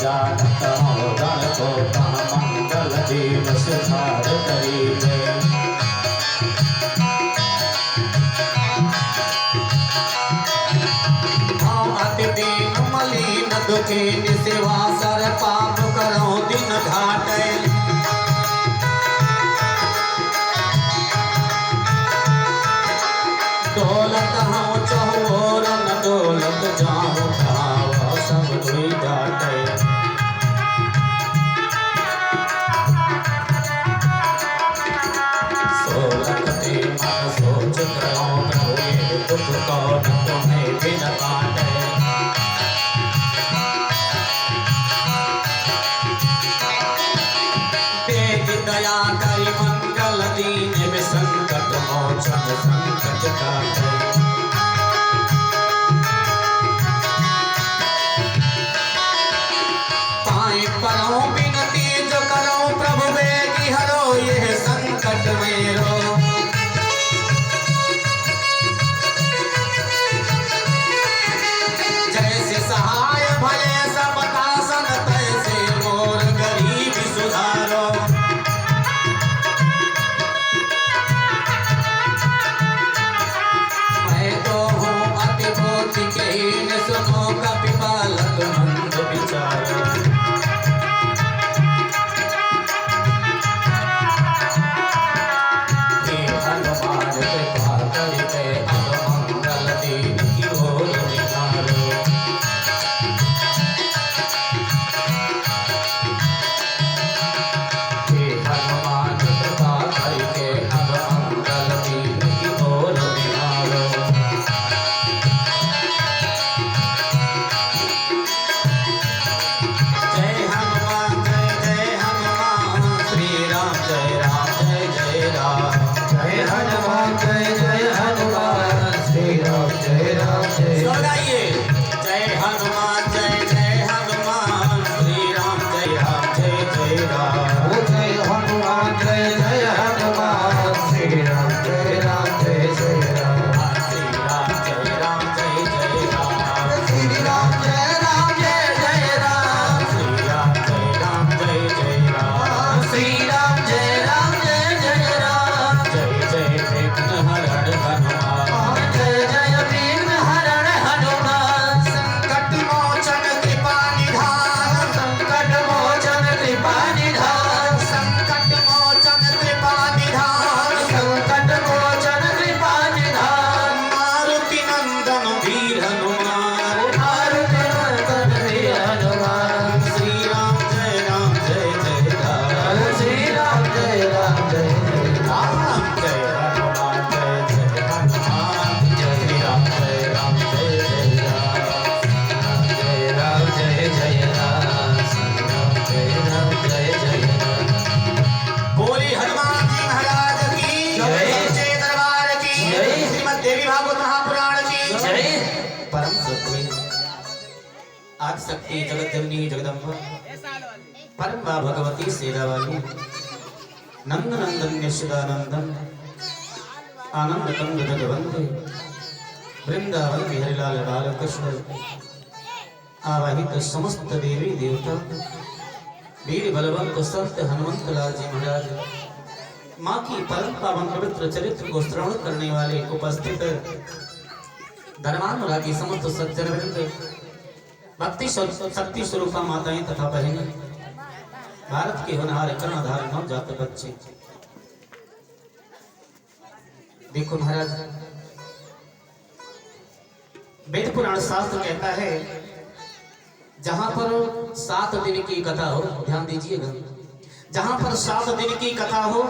जानत हो गण को मंगल देव सुधार करीबे। अति दीन मलिन दुखी सेवा सर पाप करो दिन घाटे। दौलत हूँ चहोर न दौलत जाऊँ भाव सब दुई जाटे। सोलत ते मन सोच करो प्रभु ये दुख को न तुम्हें बिन काटे। दया करी मंगल दीन संकट मोचन संकट काटे। पाए परो बिनती जो करो प्रभु बेगी हरो ये संकट मेरो। जैसे सहाय भले सब दासन तैसे मोर गरीब सुधारो। सुनो कपि बालक मंद विचारो। हे हनुमान कृपा करिते अब मंगल दीन की ओर निहारो। हे हनुमान कृपा करिते अब मंगल दीन की ओर निहारो। हनुमान जय जय हनुमान श्री राम जय राम जय। गाइए जय हनुमान जय जय हनुमान श्री राम जय राम जय जय राम। जय हनुमान जय जय हनुमान श्री राम जय राम जय जय राम। श्री राम जय राम जय जय राम। श्री राम जय राम जय जय राम। श्री राम जय राम जय जय राम। श्री राम जय राम जय जय राम। जय जय विघ्न हरण हनुमान। जय जय विघ्न हरण हनुमान। संकट मोचन कृपा निधान। संकट मोचन कृपा निधान। संकट मोचन कृपा निधान। संकट मोचन कृपा निधान। मारुति नंदन वीर हनुमान। मारुति नंदन वीर हनुमान। श्री राम जय राम जय जय राम। श्री राम जय राम जय जय राम। जय हनुमान जय जय हनुमान। जय राम जय राम जय जय राम। जय राम जय जय राम। श्री राम जय राम जय जय राम। बोली हनुमान जी महाराज की जय। सच्चे दरबार की जय। श्रीमद् देवी भागवत महापुराण की जय। परम सत्य आदि शक्ति जगत जननी जगदम्बा परम मां भगवती सेवावाली नंद नंदन यशोदानंदन आनंद कंद जगवंदे वृंदावन बिहारीलाल बालकृष्ण आवाहित समस्त देवी देवता वीर बलवंत संत हनुमंत लाल जी महाराज माँ की परम पावन पवित्र चरित्र को श्रवण करने वाले उपस्थित धर्मानुरागी समस्त सज्जन वृंद भक्ति शक्ति स्वरूपा माताएं तथा बहनें भारत के होनहार कर्णधार नवजात बच्चे। देखो महाराज वेद पुराण शास्त्र कहता है जहां पर 7 दिन की कथा हो, ध्यान दीजिएगा, जहां पर 7 दिन की कथा हो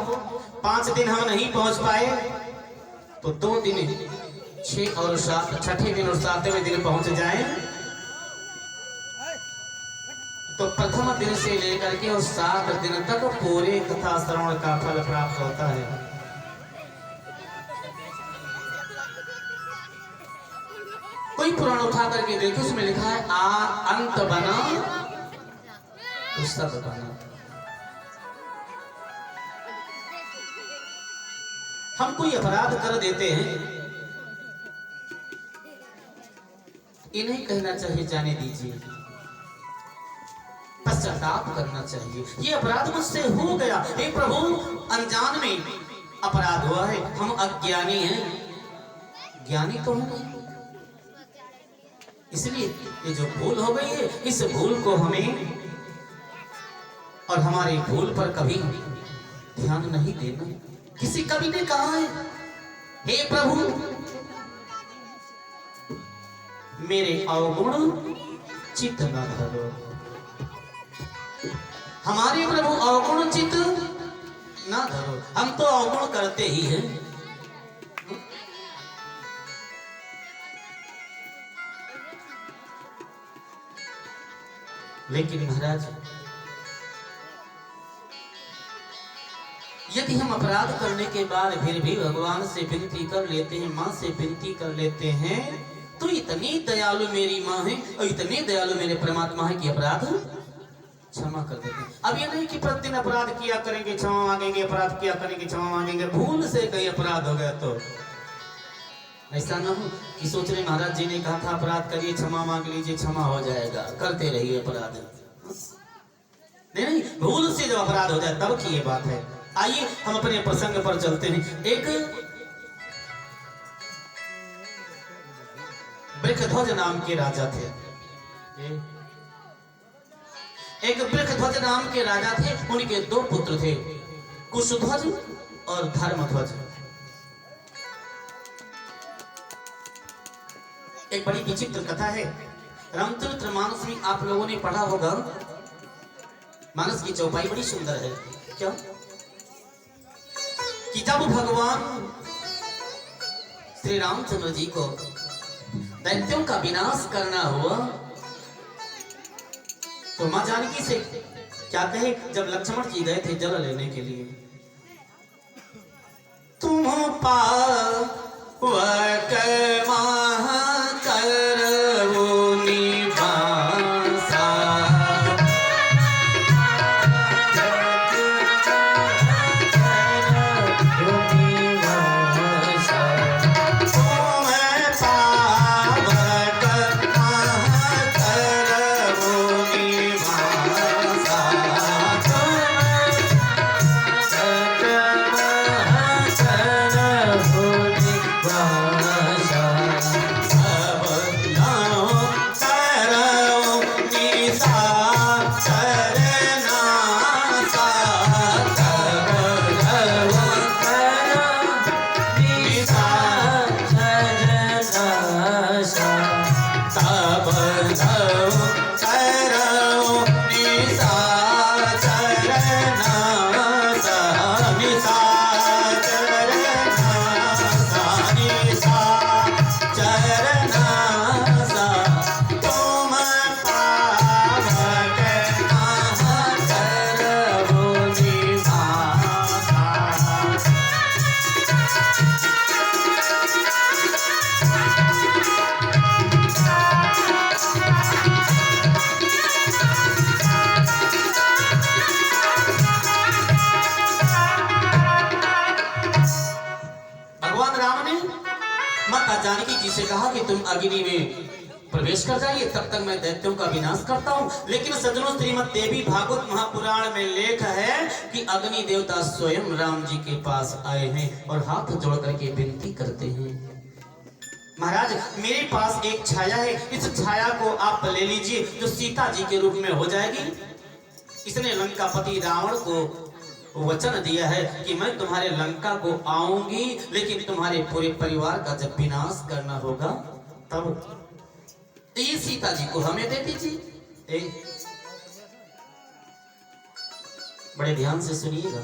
5 दिन हम नहीं पहुंच पाए तो 2 दिन 6 और 7 छठे दिन और 7वें दिन पहुंच जाए तो प्रथम दिन से लेकर के और 7 दिन तक पूरे कथा श्रवण का फल प्राप्त होता है। कोई पुराण उठा करके देखो उसमें लिखा है अंत बना तो सब बना। हम कोई अपराध कर देते हैं इन्हें कहना चाहिए जाने दीजिए। पश्चाताप करना चाहिए। ये अपराध मुझसे हो गया, हे प्रभु, अनजान में अपराध हुआ है, हम अज्ञानी हैं, ज्ञानी तो है नहीं, इसलिए ये जो भूल हो गई है, इस भूल को हमें और हमारी भूल पर कभी ध्यान नहीं देना। किसी कवि ने कहा है, हे प्रभु मेरे अवगुण चित्त न धरो। हमारे प्रभु अवगुण चित्त न धरो। हम तो अवगुण करते ही हैं। लेकिन महाराज, यदि हम अपराध करने के बाद फिर भी भगवान से विनती कर लेते हैं, माँ से विनती कर लेते हैं, तो इतनी दयालु मेरी माँ है और इतने दयालु मेरे परमात्मा है कि अपराध क्षमा कर देते हैं। अब ये नहीं कि प्रतिदिन अपराध किया करेंगे क्षमा मांगेंगे, अपराध किया करेंगे क्षमा मांगेंगे, भूल से कहीं अपराध हो गया तो ऐसा ना हो कि सोच रहे महाराज जी ने कहा था अपराध करिए क्षमा मांग लीजिए क्षमा हो जाएगा, करते रहिए अपराध। नहीं नहीं, भूल से जब अपराध हो जाए तब की ये बात है। आइए हम अपने प्रसंग पर चलते हैं। एक वृषध्वज नाम के राजा थे। एक वृषध्वज नाम के राजा थे, उनके दो पुत्र थे, कुशध्वज और धर्मध्वज। एक बड़ी विचित्र कथा है, रामचरित्र मानस में आप लोगों ने पढ़ा होगा। मानस की चौपाई बड़ी सुंदर है। क्या कि जब भगवान श्री रामचंद्र जी को दैत्यों का विनाश करना हुआ तो मां जानकी से क्या कहे, जब लक्ष्मण जी गए थे जल लेने के लिए, तुम पावक जानकी जी से कहा कि तुम अग्नि में प्रवेश कर जाइए, तब तक मैं दैत्यों का विनाश करता हूँ। लेकिन सज्जनों, श्रीमद् देवी भागवत महापुराण में लेख है कि अग्नि देवता स्वयं राम जी के पास आए हैं और हाथ जोड़ करके विनती करते हैं, महाराज मेरे पास एक छाया है, इस छाया को आप ले लीजिए जो सीता जी के रूप में हो जाएगी। इसने लंकापति रावण को वचन दिया है कि मैं तुम्हारे लंका को आऊंगी, लेकिन तुम्हारे पूरे परिवार का जब विनाश करना होगा तब ये सीता जी को हमें दे दीजिए। बड़े ध्यान से सुनिएगा।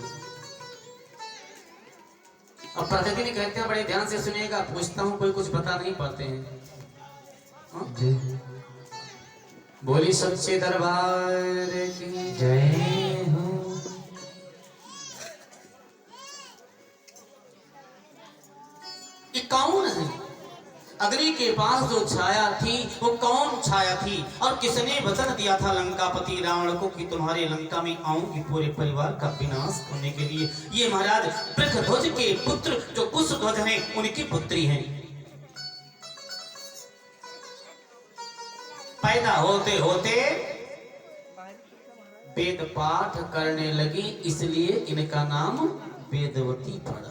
अब प्रतिदिन कहते हैं बड़े ध्यान से सुनिएगा, पूछता हूं कोई कुछ बता नहीं पाते हैं। बोली सच्चे दरबार की जय हो। ये कौन है? अग्नि के पास जो छाया थी वो कौन छाया थी? और किसने वचन दिया था लंकापति रावण को कि तुम्हारे लंका में आऊंगी पूरे परिवार का विनाश होने के लिए? ये महाराज वृषध्वज के पुत्र जो कुशध्वज हैं उनकी पुत्री हैं। पैदा होते होते वेद पाठ करने लगी, इसलिए इनका नाम वेदवती पड़ा।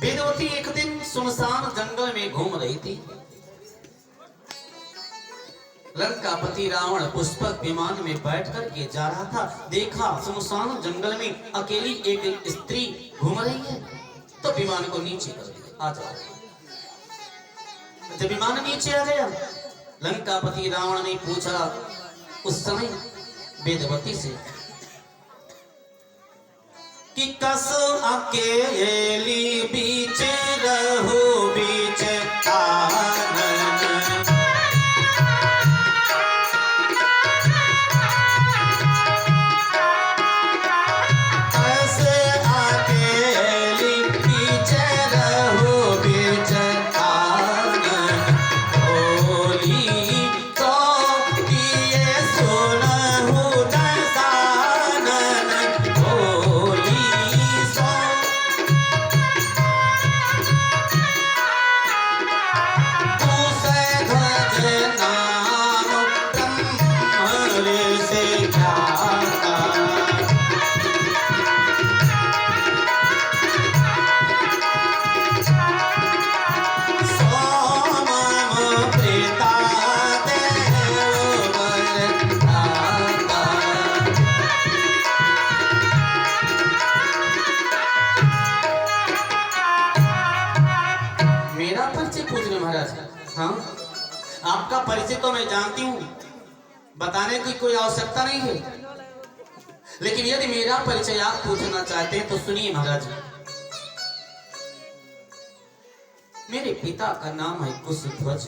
वेदवती एक दिन सुनसान जंगल में घूम रही थी। लंकापति रावण पुष्पक विमान में बैठ कर के जा रहा था। देखा सुनसान जंगल में अकेली एक स्त्री घूम रही है, तो विमान को नीचे कर दिया, आ जाओ। जब विमान नीचे आ गया, लंकापति रावण ने पूछा उस समय वेदवती से कि कस अकेली बीच रहो बीच आंगन, हाँ, आपका परिचय तो मैं जानती हूँ, बताने की कोई आवश्यकता नहीं है, लेकिन यदि मेरा परिचय आप पूछना चाहते हैं तो सुनिए महाराज। मेरे पिता का नाम है कुशध्वज,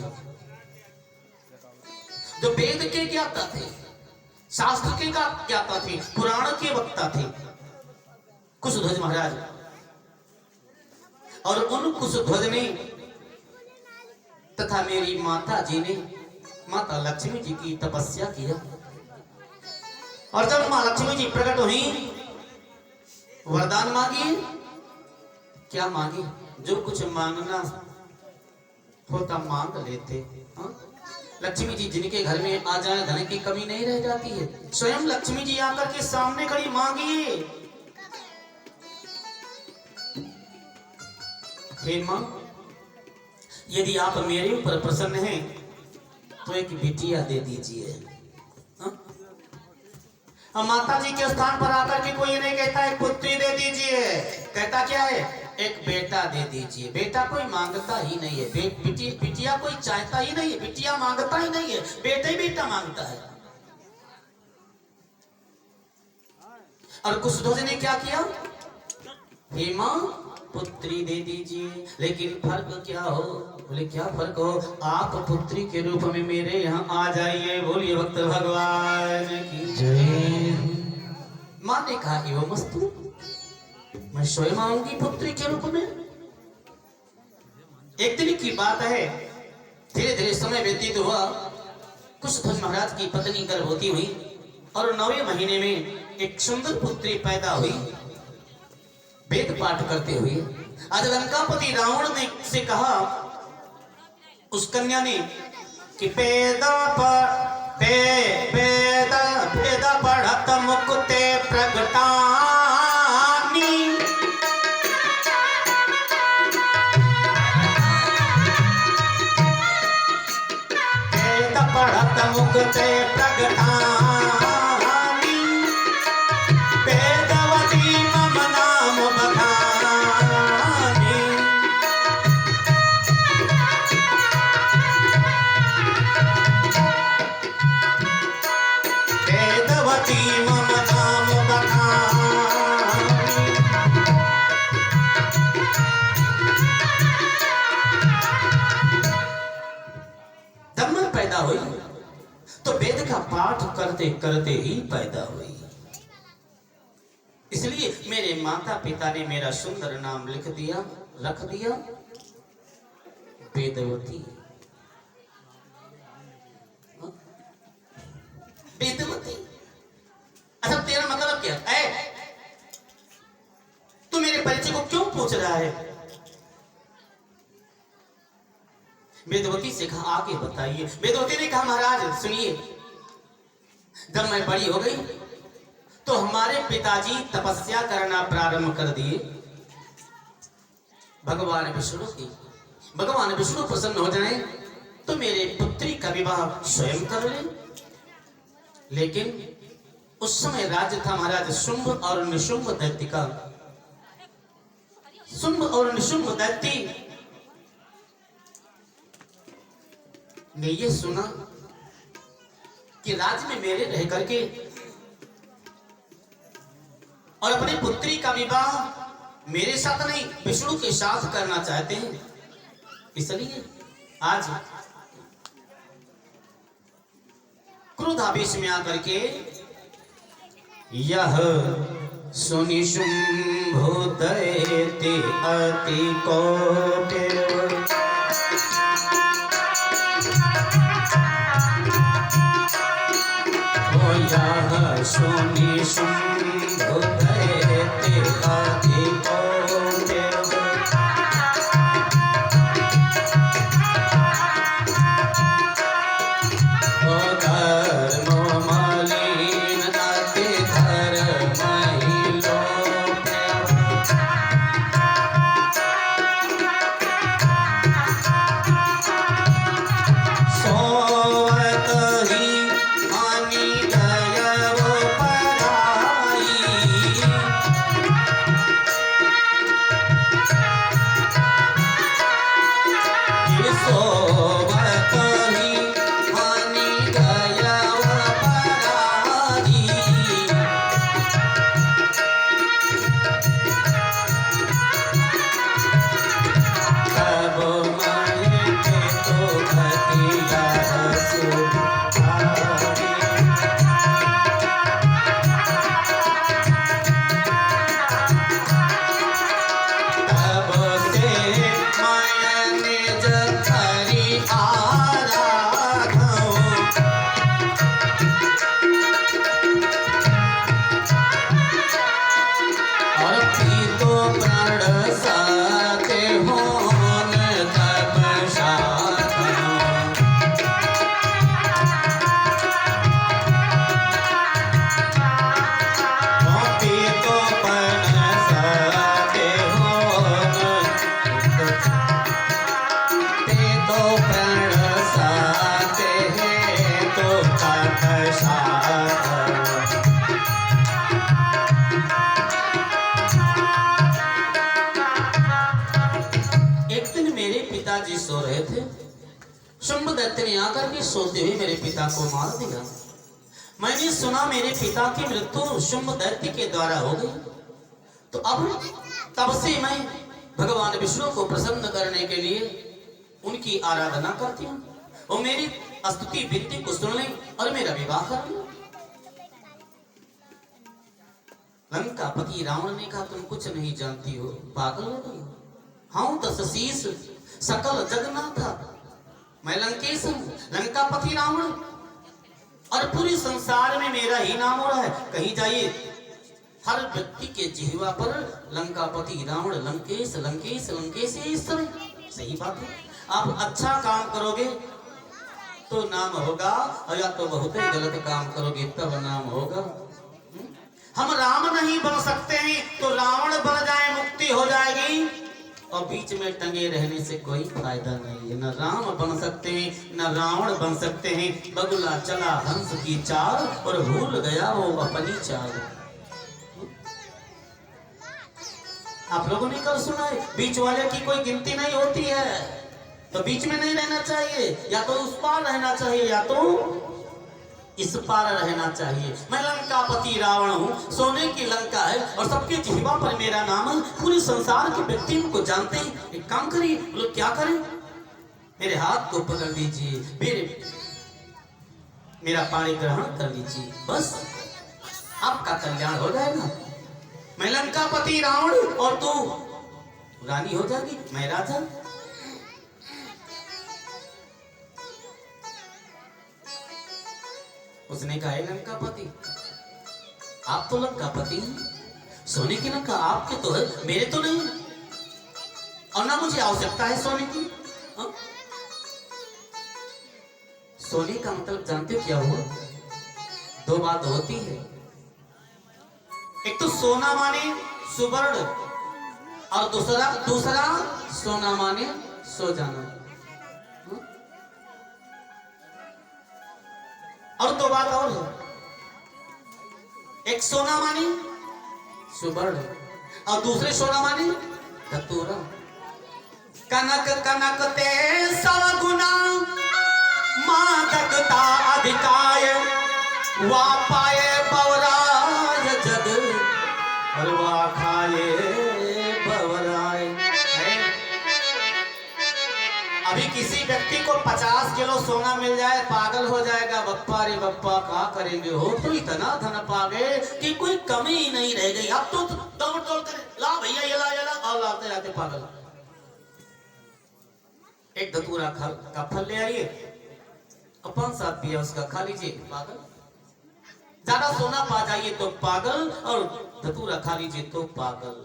जो वेद के ज्ञाता थे, शास्त्र के ज्ञाता थे, पुराण के वक्ता थे, कुशध्वज महाराज। और उन कुशध्वज ने तथा मेरी माता जी ने माता लक्ष्मी जी की तपस्या किया, और जब मां लक्ष्मी जी प्रकट हुई, वरदान मांगी। क्या मांगी? जो कुछ मांगना होता मांग लेते। हाँ? लक्ष्मी जी जिनके घर में आ जाए धन की कमी नहीं रह जाती है। स्वयं लक्ष्मी जी आकर के सामने खड़ी मांगी, हे मां, यदि आप मेरे ऊपर प्रसन्न हैं तो एक बिटिया दे दीजिए। हम माता जी के स्थान पर आकर के कोई नहीं कहता एक पुत्री दे दीजिए, कहता क्या है? एक बेटा दे दीजिए। बेटा कोई मांगता ही नहीं है, बिटिया कोई चाहता ही नहीं है, बिटिया मांगता ही नहीं है, बेटा ही बेटा मांगता है। और कुशध्वज ने क्या किया? हे मां, पुत्री दे दीजिए, लेकिन फर्क क्या हो? बोले क्या फर्क हो? आप पुत्री के रूप में मेरे यहाँ आ जाइए। बोलिए भक्त भगवान की जय। मां ने कहा एवं मस्तु, मैं स्वयं आऊंगी पुत्री के रूप में। एक दिन की बात है, धीरे धीरे समय व्यतीत हुआ। कुशध्वज महाराज की पत्नी गर्भवती हुई और 9वें महीने में एक सुंदर पुत्री पैदा हुई। वेद पाठ करते हुए आज लंकापति रावण ने से कहा उस कन्या ने कि वेद पढ़त मुकुते प्रगटानी, वेद पढ़त मुकुते प्रगटानी, वेदवती मम नाम बखानी। वेदवती मम नाम बखानी। जब मैं पैदा हुई तो वेद का पाठ करते करते ही पैदा हुई, इसलिए मेरे माता पिता ने मेरा सुंदर नाम लिख दिया, रख दिया वेदवती। वेदवती। अच्छा तेरा मतलब क्या है? तू मेरे परिचय को क्यों पूछ रहा है? वेदवती से कहा आगे बताइए। वेदवती ने कहा महाराज सुनिए, जब मैं बड़ी हो गई तो हमारे पिताजी तपस्या करना प्रारंभ कर दिए। भगवान विष्णु प्रसन्न हो जाए तो मेरे पुत्री का विवाह स्वयं कर ले। लेकिन उस समय राज्य था महाराज शुंभ और निशुंभ दैत्य का। शुंभ और निशुंभ दैत्य ने ये सुना कि राज्य में मेरे रह करके और अपनी पुत्री का विवाह मेरे साथ नहीं विष्णु के साथ करना चाहते हैं। इसलिए आज क्रोधावेश में आकर के यह सुनि शुंभो दैत्य अति कोपिव यह सुनि शुंभो दैत्य अति कोपिव सो रहे थे। शुंभ दैत्य ने आकर के सोते हुए मेरे पिता को मार दिया। मैंने सुना मेरे पिता की मृत्यु शुंभ दैत्य के द्वारा हो गई। तो अब तब से मैं भगवान विष्णु को प्रसन्न करने के लिए उनकी आराधना करती हूँ। वो मेरी स्तुति विनती को सुन लें और मेरा विवाह कर लें। लंकापति रावण ने कहा तुम कुछ नहीं जानती हो, पागल हो गई हो। हाँ दशशीष सकल जगन्नाथ, मैं लंकेश हूँ, लंकापति रावण, और पूरे संसार में मेरा ही नाम हो रहा है। कहीं जाइए हर व्यक्ति के जिह्वा पर लंकापति रावण, लंकेश लंकेश लंकेश, इस तरह सही बात है। आप अच्छा काम करोगे तो नाम होगा, और या तो बहुत ही गलत काम करोगे तब नाम होगा। हम राम नहीं बन सकते हैं तो रावण बन जाए, मुक्ति हो जाएगी। और बीच में टंगे रहने से कोई फायदा नहीं है। न राम बन सकते हैं न रावण बन सकते हैं। बगुला चला हंस की चाल और भूल गया वो अपनी चाल। आप लोगों ने कल सुना है बीच वाले की कोई गिनती नहीं होती है, तो बीच में नहीं रहना चाहिए, या तो उस पार रहना चाहिए या तो इस पार रहना चाहिए। मैं लंकापति रावण हूँ, सोने की लंका है और सबके जिह्वा पर मेरा नाम है। पूरे संसार के व्यक्ति को जानते हैं। एक काम करिए, लोग क्या करें, मेरे हाथ को पकड़ लीजिए, मेरा पाणी ग्रहण कर लीजिए, बस आपका कल्याण हो जाएगा। मैं लंकापति रावण और तू रानी हो जाएगी, मैं राजा। उसने कहा लंकापति आप तो लंकापति हैं, सोने की लंका आपके तो है, मेरे तो नहीं, और ना मुझे आवश्यकता है सोने की। सोने का मतलब जानते हो क्या हुआ? दो बात होती है। एक तो सोना माने सुवर्ण और दूसरा दूसरा सोना माने सो जाना। और दो बात और है। एक सोना माने सुवर्ण और दूसरे सोना माने धतूरा। कनक कनक ते सब गुना मादकता अधिकाय वा पाए बवराय जग और वा खाए बवराय। अभी किसी व्यक्ति को 50 किलो सोना मिल जाए पागल हो जाएगा, बप्पा रे बप्पा क्या करेंगे, हो तो इतना धन पा गए कि कोई कमी ही नहीं रह गई। अब तो दौड़ दौड़ कर ला भैया ये ला और लाते लाते पागल। एक धतूरा का फल ले आइए, 5-7 पिया उसका खा लीजिए, पागल। ज्यादा सोना पा जाइए तो पागल, और धतूरा खा लीजिए तो पागल।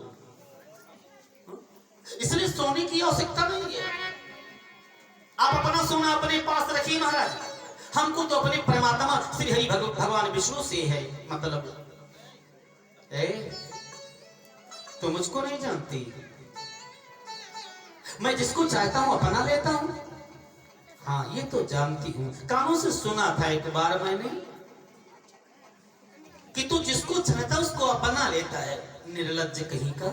इसलिए सोने की आवश्यकता नहीं है। आप अपना सोना अपने पास रखिए महाराज। हमको तो अपने परमात्मा श्री हरि भगवान विष्णु से है मतलब। तो मुझको नहीं जानती, मैं जिसको चाहता हूं अपना लेता हूं। हाँ ये तो जानती हूं, कानों से सुना था एक बार मैंने कि तू जिसको चाहता उसको अपना लेता है। निर्लज्ज कहीं का।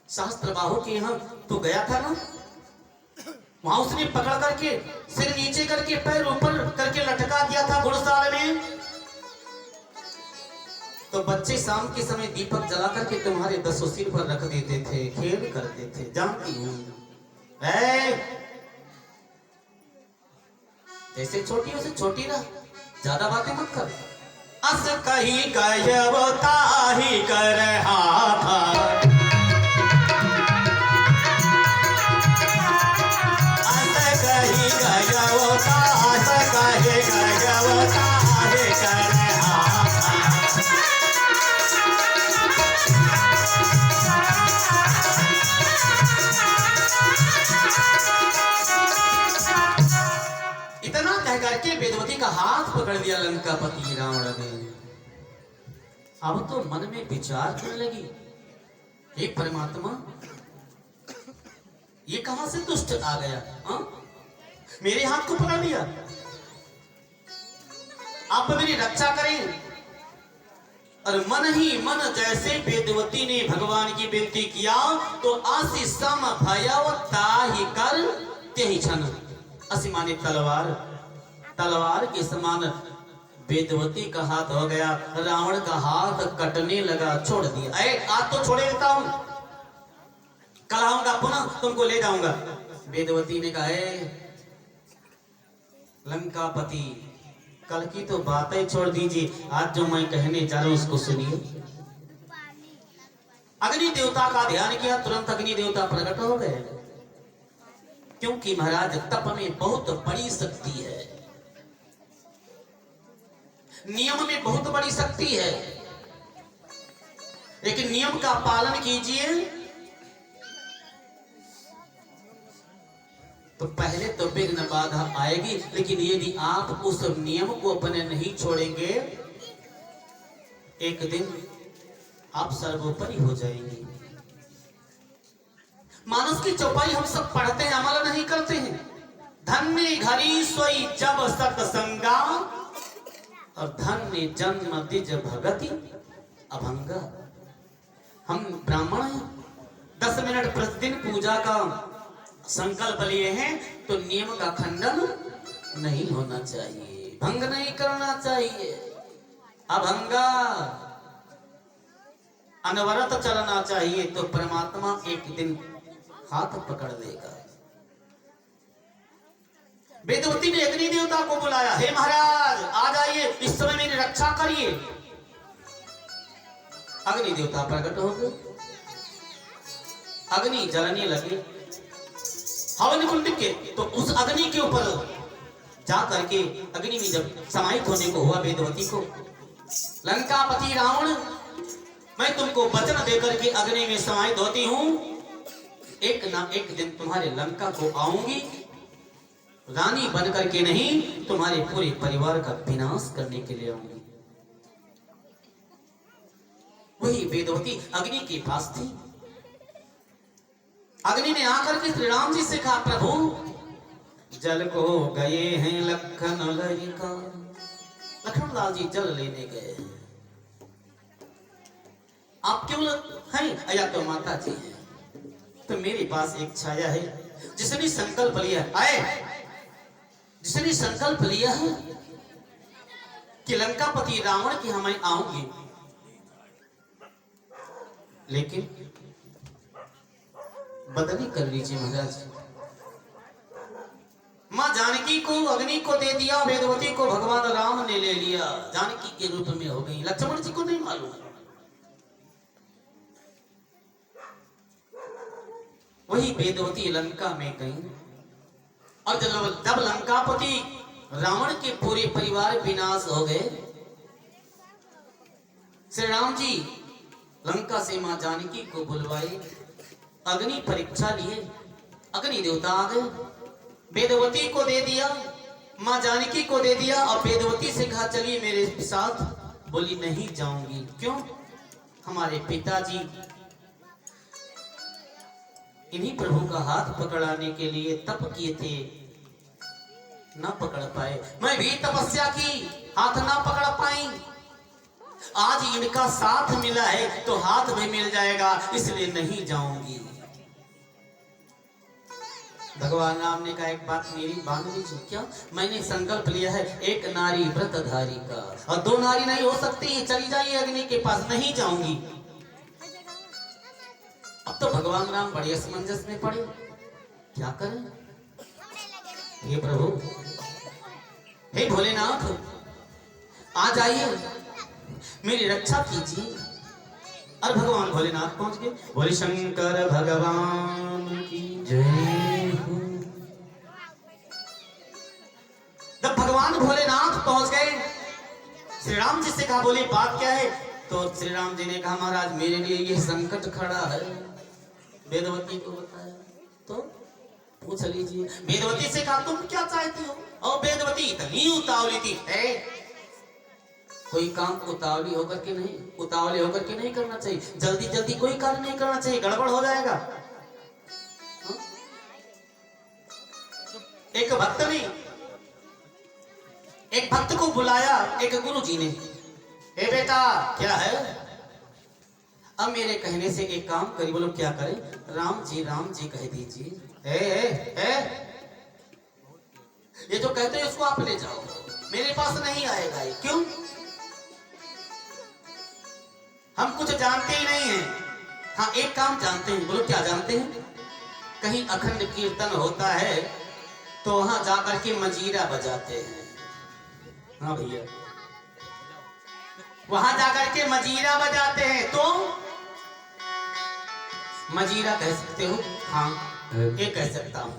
शास्त्र बाहु के यहां तू गया था ना, वहां उसने पकड़ करके सिर नीचे करके पैर ऊपर करके लटका दिया था घुड़साल में। तो बच्चे शाम के समय दीपक जला करके तुम्हारे 10 सिर पर रख देते थे, खेल करते थे, जानती हूं। जैसे छोटी हो से छोटी रह, ज्यादा बातें मत कर। अस कही गयवता ही कर हाथ, अस कही गयवता, अस कही गयवता ही कर हाथ। इतना कह करके वेदवती का हाथ पकड़ लिया लंकापति रावण ने। अब तो मन में विचार करने लगी, हे परमात्मा ये कहां से दुष्ट आ गया, मेरे हाथ को पकड़ लिया। आप मेरी रक्षा करें। और मन ही मन जैसे वेदवती ने भगवान की विनती किया तो आसी सम भयवता ही कर त्यही क्षण असी माने तलवार के समान वेदवती का हाथ हो गया। रावण का हाथ कटने लगा, छोड़ दिया। आज तो छोड़े देता हूं, कल आऊंगा पुनः तुमको ले जाऊंगा। वेदवती ने कहा, लंकापति कल की तो बातें छोड़ दीजिए, आज जो मैं कहने जा रहा हूं उसको सुनिए। अग्नि देवता का ध्यान किया, तुरंत अग्नि देवता प्रकट हो गए। क्योंकि महाराज तप में बहुत बड़ी शक्ति है, नियम में बहुत बड़ी शक्ति है। लेकिन नियम का पालन कीजिए तो पहले तो विघ्न बाधा आएगी, लेकिन यदि आप उस नियम को अपने नहीं छोड़ेंगे एक दिन आप सर्वोपरि हो जाएंगे। मानस की चौपाई हम सब पढ़ते हैं, अमल नहीं करते हैं। धन्य घरी सोई जब सत्संगा और धन्य जन्म तिज भगति अभंगा। हम ब्राह्मण हैं, 10 मिनट प्रतिदिन पूजा का संकल्प लिए हैं तो नियम का खंडन नहीं होना चाहिए, भंग नहीं करना चाहिए। अभंगा अनवरत चलना चाहिए तो परमात्मा एक दिन हाथ पकड़ लेगा। वेदवती ने अग्नि देवता को बुलाया, हे महाराज आ जाइए, इस समय मेरी रक्षा करिए। अग्नि देवता प्रकट हो गए, अग्नि जलने लगे। हवन कुंड के तो उस अग्नि के ऊपर जा करके अग्नि में जब समाहित होने को हुआ वेदवती को, लंकापति रावण मैं तुमको वचन देकर के अग्नि में समाहित होती हूं, एक ना एक दिन तुम्हारे लंका को आऊंगी रानी बनकर के नहीं, तुम्हारे पूरे परिवार का विनाश करने के लिए आऊंगी। वही वेदवती अग्नि के पास थी। अग्नि ने आकर के श्री राम जी से कहा, प्रभु जल को गए हैं लखन लड़का। लखनलाल जी जल लेने गए। आप क्यों हैं? या तो माता जी हैं। तो मेरे पास एक छाया है जिसने संकल्प लिया है, जिसने संकल्प लिया है कि लंकापति रावण की हमें आऊंगी, लेकिन बदली कर लीजिए महाराज। मां जानकी को अग्नि को दे दिया, वेदवती को भगवान राम ने ले लिया, जानकी के रूप में हो गई। लक्ष्मण जी को नहीं मालूम। वही वेदवती लंका में गई और जब लंकापति रावण के पूरे परिवार विनाश हो गए, श्री राम जी लंका से मां जानकी को बुलवाए, अग्नि परीक्षा लिए, अग्नि देवता आ गए, वेदवती को दे दिया, मां जानकी को दे दिया और वेदवती से कहा चलिए मेरे साथ। बोली नहीं जाऊंगी। क्यों? हमारे पिताजी इन्हीं प्रभु का हाथ पकड़ाने के लिए तप किए थे, ना पकड़ पाए। मैं भी तपस्या की, हाथ ना पकड़ पाई। आज इनका साथ मिला है तो हाथ भी मिल जाएगा, इसलिए नहीं जाऊंगी। भगवान राम ने कहा एक बात मेरी मान लीजिए। क्या? मैंने संकल्प लिया है एक नारी व्रतधारी का, और दो नारी नहीं हो सकती। चली जाइए अग्नि के पास। नहीं जाऊंगी। अब तो भगवान राम बड़े असमंजस में पड़े, क्या करें? हे प्रभु, हे भोलेनाथ, आ जाइए, मेरी रक्षा कीजिए। और भगवान भोलेनाथ पहुंच गए। बोले शंकर भगवान की जय हो। जब भगवान भोलेनाथ पहुंच गए, श्री राम जी से कहा बोले बात क्या है? तो श्री राम जी ने कहा महाराज मेरे लिए ये संकट खड़ा है। वेदवती को बताया तो पूछ लीजिए। वेदवती से कहा तुम क्या चाहती हो? और वेदवती इतनी उतावली थी, कोई काम उतावली होकर के नहीं, उतावली होकर के नहीं करना चाहिए। जल्दी जल्दी कोई कार्य नहीं करना चाहिए, गड़बड़ हो जाएगा। एक भक्त ने एक भक्त को बुलाया एक गुरु जी ने। ए बेटा क्या है? अब मेरे कहने से एक काम करिए। बोलो क्या करें? राम जी कह दीजिए। ये जो कहते हैं उसको आप ले जाओ, मेरे पास नहीं आएगा ये। क्यों? हम कुछ जानते ही नहीं हैं। हाँ एक काम जानते हैं। बोलो क्या जानते हैं? कहीं अखंड कीर्तन होता है तो वहां जाकर के मजीरा बजाते हैं। हाँ भैया, वहां जाकर के मजीरा बजाते हैं। तो मजीरा कह सकते हो? हाँ ये कह सकता हूं।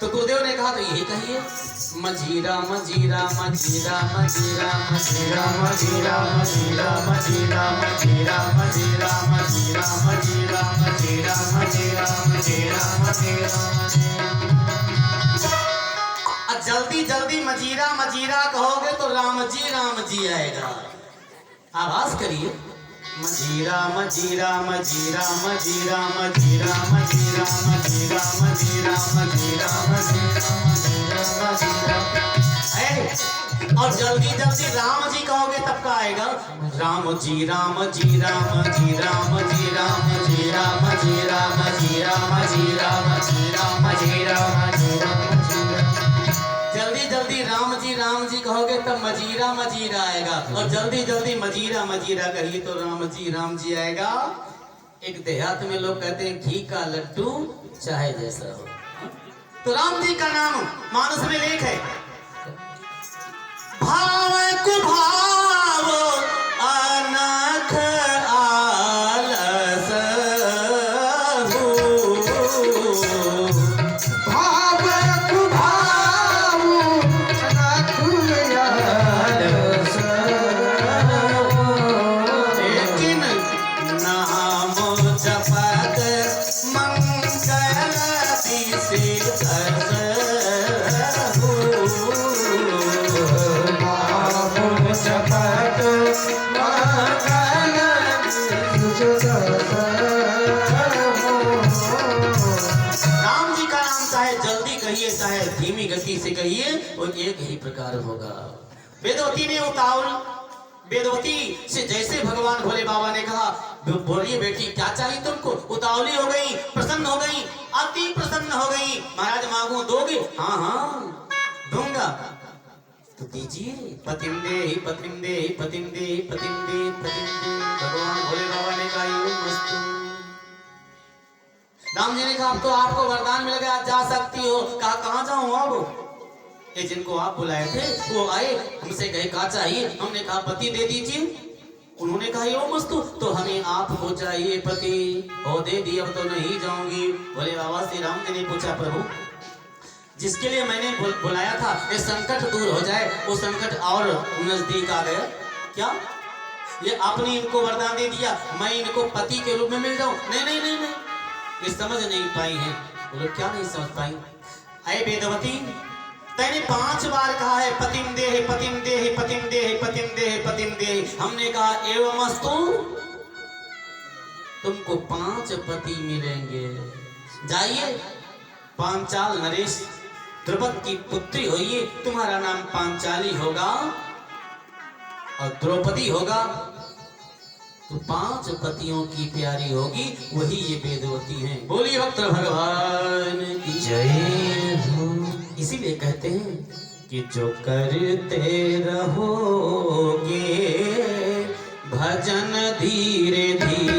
तो गुरुदेव ने कहा तो यही कहिए, मजीरा मजीरा मजीरा मजीरा मजीरा मजीरा मजीरा मजीरा मजीरा मजीरा मजीरा मजीरा मजीरा मजीरा मजीरा मजीरा। जल्दी जल्दी मजीरा मजीरा कहोगे तो राम जी आएगा। आवाज करिए, मजीरा मजीरा मजीरा मजीरा मजीरा मजीरा मजीरा मजीरा मजीरा मजीरा मजीरा। और जल्दी जल्दी राम जी कहोगे तब का आएगा, राम जी राम जी राम जी राम जी राम जी राम जी राम जी राम जी राम जी राम जी राम जी राम। जल्दी जल्दी राम जी कहोगे तब मजीरा मजीरा आएगा, और जल्दी जल्दी मजीरा मजीरा कहिए तो राम जी आएगा। एक देहात में लोग कहते हैं घी का लड्डू चाहे जैसा हो, तो राम जी का नाम मानस में लेख है। भाव कुभाव अनख आलस कहिए वो एक ही प्रकार होगा। वेदवती ने वेदवती से जैसे भगवान भोले बाबा ने कहा, बोलिए बेटी क्या चाहिए तुमको? उतावली हो गई, प्रसन्न हो गई, अति प्रसन्न हो गई। महाराज मांगू दोगे? हाँ हाँ दूंगा। तो दीजिए। पतिंदे ही पतिंदे ही पतिंदे ही पतिंदे पतिंदे। भगवान भोले बाबा ने कहा ये मस्तु। राम जी ने कहा अब तो आपको वरदान मिल गया, जा सकती हो। कहा कहाँ जाऊं अब? ये जिनको आप बुलाए थे वो आए, हमसे कहे क्या चाहिए? हमने कहा पति दे दीजिए। उन्होंने कहा यो मस्तु, तो हमें आपको चाहिए पति। ओ दे दी, अब तो नहीं जाऊंगी। बोले बाबा श्री राम जी ने पूछा प्रभु जिसके लिए मैंने बुलाया था ये संकट दूर हो जाए, वो संकट और नजदीक आ गया क्या? ये आपने इनको वरदान दे दिया मैं इनको पति के रूप में मिल जाऊं? नहीं नहीं नहीं नहीं, ये समझ नहीं पाई है। बोलो क्या नहीं समझ पाई? अरे वेदवती तैने 5 बार कहा है पतिम दे है पतिम दे है पतिम दे है पतिम दे है पतिम दे है। हमने कहा एवं अस्तु, तुमको 5 पति मिलेंगे। जाइए पांचाल नरेश द्रुपद की पुत्री होइए, तुम्हारा नाम पांचाली होगा और द्रौपदी होगा, तो 5 पतियों की प्यारी होगी, वही ये वेदवती हैं। बोलिए भक्त भगवान की जय हो। इसीलिए कहते हैं कि जो करते रहोगे भजन धीरे धीरे